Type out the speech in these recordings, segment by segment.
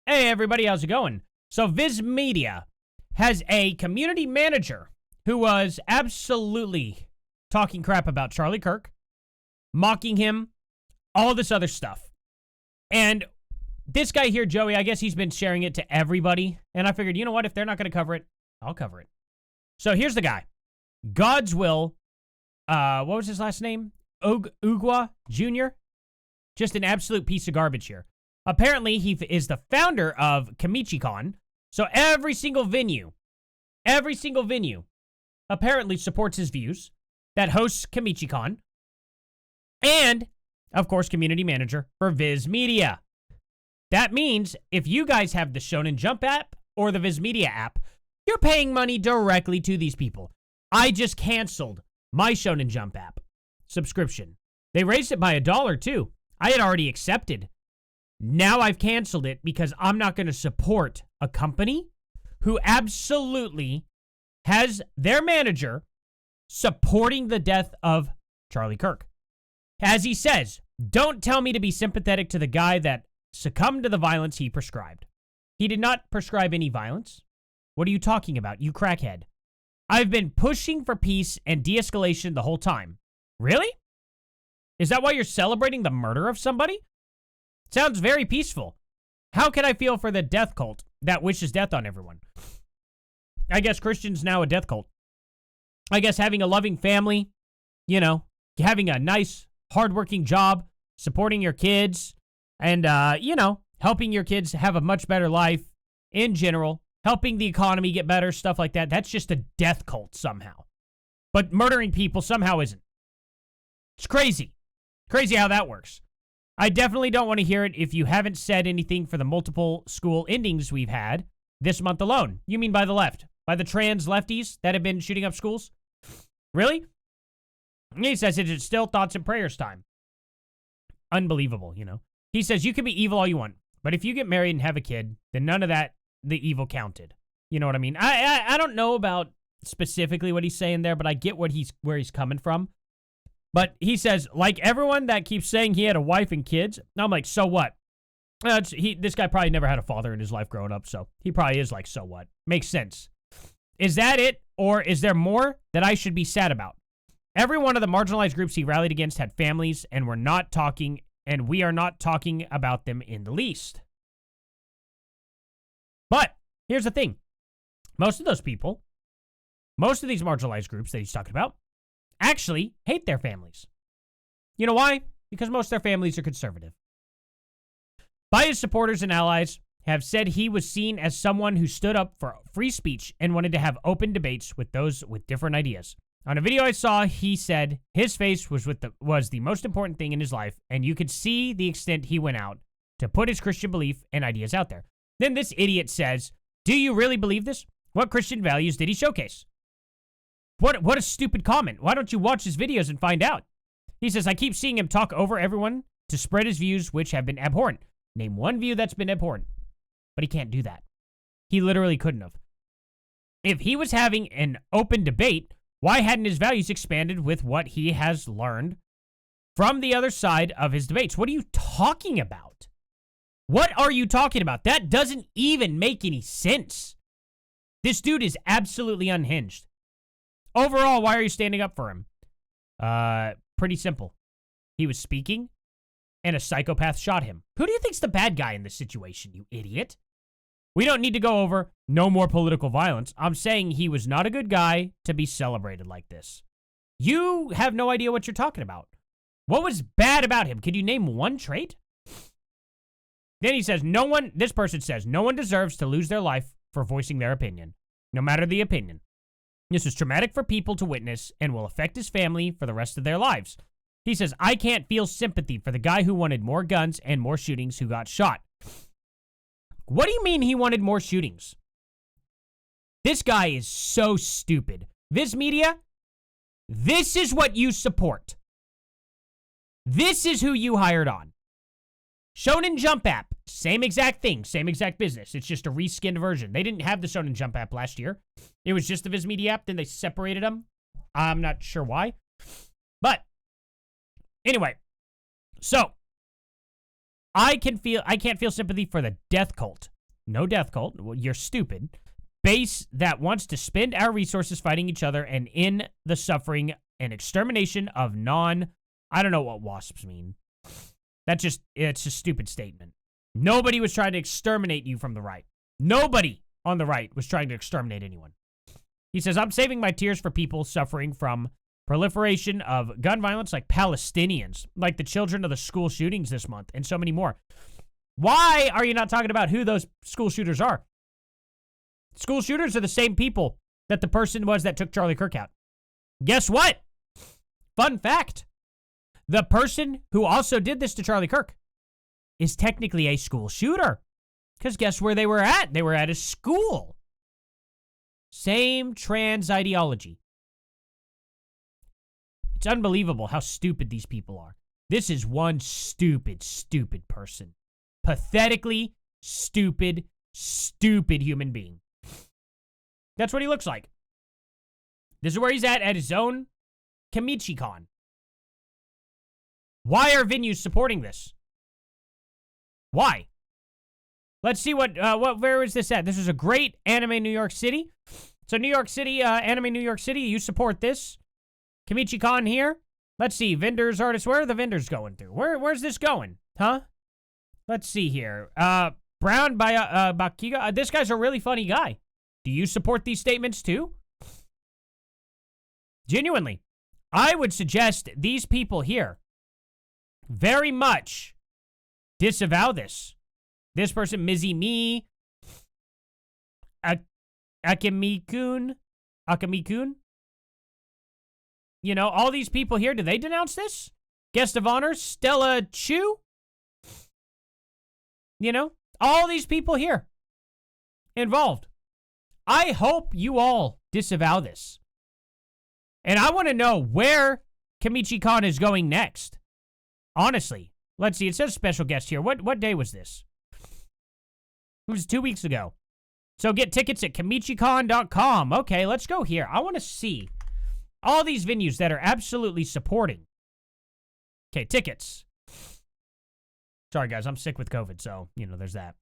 Hey everybody, how's it going? So Viz Media has a community manager who was absolutely talking crap about Charlie Kirk, mocking him, all this other stuff. And this guy here, Joey, I guess he's been sharing it to everybody. And I figured, you know what? If they're not going to cover it, I'll cover it. So here's the guy. God's Will, what was his last name? Ugwa Jr.? Just an absolute piece of garbage here. Apparently, he is the founder of KimichiCon. So every single venue, apparently supports his views that hosts KimichiCon. And, of course, community manager for Viz Media. That means if you guys have the Shonen Jump app or the Viz Media app, you're paying money directly to these people. I just canceled my Shonen Jump app subscription. They raised it by $1 too. I had already accepted. Now I've canceled it because I'm not going to support a company who absolutely has their manager supporting the death of Charlie Kirk. As he says, don't tell me to be sympathetic to the guy that succumbed to the violence he prescribed. He did not prescribe any violence. What are you talking about, you crackhead? I've been pushing for peace and de-escalation the whole time. Really? Is that why you're celebrating the murder of somebody? Sounds very peaceful. How can I feel for the death cult that wishes death on everyone? I guess Christian's now a death cult. I guess having a loving family, you know, having a nice, hardworking job, supporting your kids, and, you know, helping your kids have a much better life in general, helping the economy get better, stuff like that. That's just a death cult somehow. But murdering people somehow isn't. It's crazy. Crazy how that works. I definitely don't want to hear it if you haven't said anything for the multiple school endings we've had this month alone. You mean by the left? By the trans lefties that have been shooting up schools? Really? He says it's still thoughts and prayers time. Unbelievable, you know. He says you can be evil all you want, but if you get married and have a kid, then none of that, the evil counted. You know what I mean? I don't know about specifically what he's saying there, but I get where he's coming from. But he says, like everyone that keeps saying he had a wife and kids, I'm like, so what? This guy probably never had a father in his life growing up, so he probably is like, so what? Makes sense. Is that it, or is there more that I should be sad about? Every one of the marginalized groups he rallied against had families, and we are not talking about them in the least. But here's the thing. Most of those people, most of these marginalized groups that he's talking about, actually hate their families. You know why? Because most of their families are conservative. Biased supporters and allies have said he was seen as someone who stood up for free speech and wanted to have open debates with those with different ideas. On a video I saw, he said his face was the most important thing in his life, and you could see the extent he went out to put his Christian belief and ideas out there. Then this idiot says, do you really believe this? What Christian values did he showcase? What a stupid comment. Why don't you watch his videos and find out? He says, I keep seeing him talk over everyone to spread his views, which have been abhorrent. Name one view that's been abhorrent. But he can't do that. He literally couldn't have. If he was having an open debate, why hadn't his values expanded with what he has learned from the other side of his debates? What are you talking about? What are you talking about? That doesn't even make any sense. This dude is absolutely unhinged. Overall, why are you standing up for him? Pretty simple. He was speaking, and a psychopath shot him. Who do you think's the bad guy in this situation, you idiot? We don't need to go over no more political violence. I'm saying he was not a good guy to be celebrated like this. You have no idea what you're talking about. What was bad about him? Could you name one trait? Then he says, this person says, no one deserves to lose their life for voicing their opinion, no matter the opinion. This is traumatic for people to witness and will affect his family for the rest of their lives. He says, I can't feel sympathy for the guy who wanted more guns and more shootings who got shot. What do you mean he wanted more shootings? This guy is so stupid. Viz Media, this is what you support. This is who you hired on. Shonen Jump app, same exact thing, same exact business. It's just a reskinned version. They didn't have the Shonen Jump app last year. It was just the Viz Media app, then they separated them. I'm not sure why. But anyway, so I can't feel sympathy for the death cult no death cult, well, you're stupid, base that wants to spend our resources fighting each other and in the suffering and extermination of I don't know what wasps mean. It's a stupid statement. Nobody was trying to exterminate you from the right. Nobody on the right was trying to exterminate anyone. He says, I'm saving my tears for people suffering from proliferation of gun violence like Palestinians, like the children of the school shootings this month, and so many more. Why are you not talking about who those school shooters are? School shooters are the same people that the person was that took Charlie Kirk out. Guess what? Fun fact. The person who also did this to Charlie Kirk is technically a school shooter. Because guess where they were at? They were at a school. Same trans ideology. It's unbelievable how stupid these people are. This is one stupid, stupid person. Pathetically stupid, stupid human being. That's what he looks like. This is where he's at his own Kamichi-Con. Why are venues supporting this? Why? Let's see where is this at? This is a great Anime New York City. So New York City, Anime New York City, you support this. Kamichi-Con here. Let's see, vendors, artists, where are the vendors going through? Where's this going? Huh? Let's see here. Brown by Bakiga. This guy's a really funny guy. Do you support these statements too? Genuinely. I would suggest these people here very much disavow this. This person, Mizzy Akemi-kun. You know, all these people here, do they denounce this? Guest of honor, Stella Chu. You know, all these people here involved. I hope you all disavow this. And I want to know where Kamichi-Con is going next. Honestly. Let's see. It says special guest here. What day was this? It was 2 weeks ago. So get tickets at kamichicon.com. Okay, let's go here. I want to see all these venues that are absolutely supporting. Okay, tickets. Sorry, guys. I'm sick with COVID, so, you know, there's that.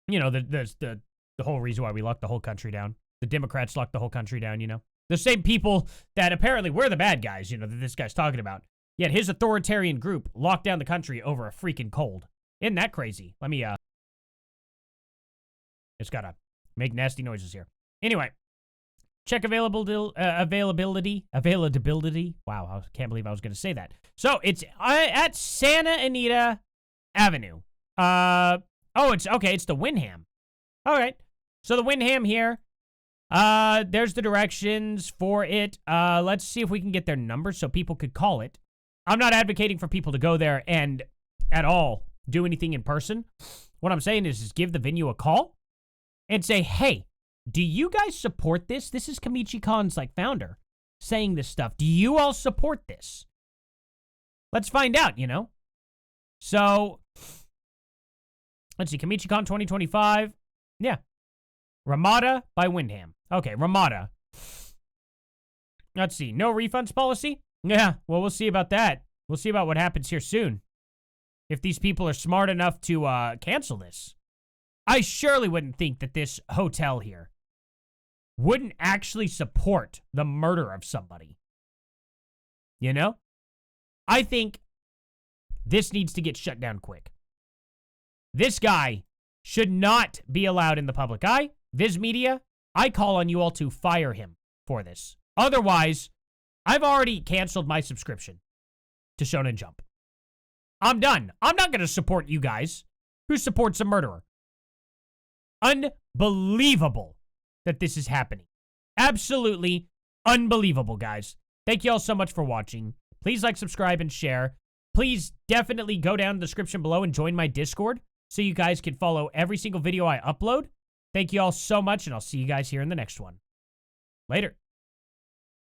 You know, there's the whole reason why we locked the whole country down. The Democrats locked the whole country down, you know. The same people that apparently we're the bad guys, you know, that this guy's talking about. Yet his authoritarian group locked down the country over a freaking cold. Isn't that crazy? Let me, it's gotta make nasty noises here. Anyway, check availability. Wow, I can't believe I was gonna say that. So, it's at Santa Anita Avenue. It's the Wyndham. All right. So, the Wyndham here. There's the directions for it. Let's see if we can get their number so people could call it. I'm not advocating for people to go there and at all do anything in person. What I'm saying is give the venue a call and say, hey, do you guys support this? This is Kamichi-Con's founder saying this stuff. Do you all support this? Let's find out, you know? So, let's see, Kamichi-Con 2025. Yeah. Ramada by Wyndham. Okay, Ramada. Let's see. No refunds policy? Yeah, well, we'll see about that. We'll see about what happens here soon. If these people are smart enough to cancel this. I surely wouldn't think that this hotel here wouldn't actually support the murder of somebody. You know? I think this needs to get shut down quick. This guy should not be allowed in the public eye. Viz Media, I call on you all to fire him for this. Otherwise, I've already canceled my subscription to Shonen Jump. I'm done. I'm not going to support you guys who supports a murderer. Unbelievable that this is happening. Absolutely unbelievable, guys. Thank you all so much for watching. Please like, subscribe, and share. Please definitely go down in the description below and join my Discord so you guys can follow every single video I upload. Thank you all so much, and I'll see you guys here in the next one. Later.